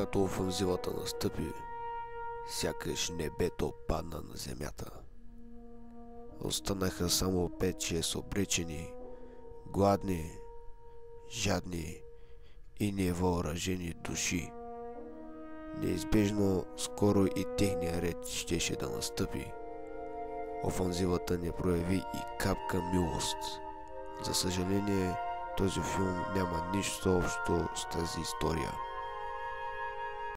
Когато офанзивата настъпи, сякаш небето падна на земята. Останаха само 5-6 обречени, гладни, жадни и невъоръжени души. Неизбежно скоро и техния ред щеше да настъпи. Офанзивата не прояви и капка милост. За съжаление, този филм няма нищо общо с тази история.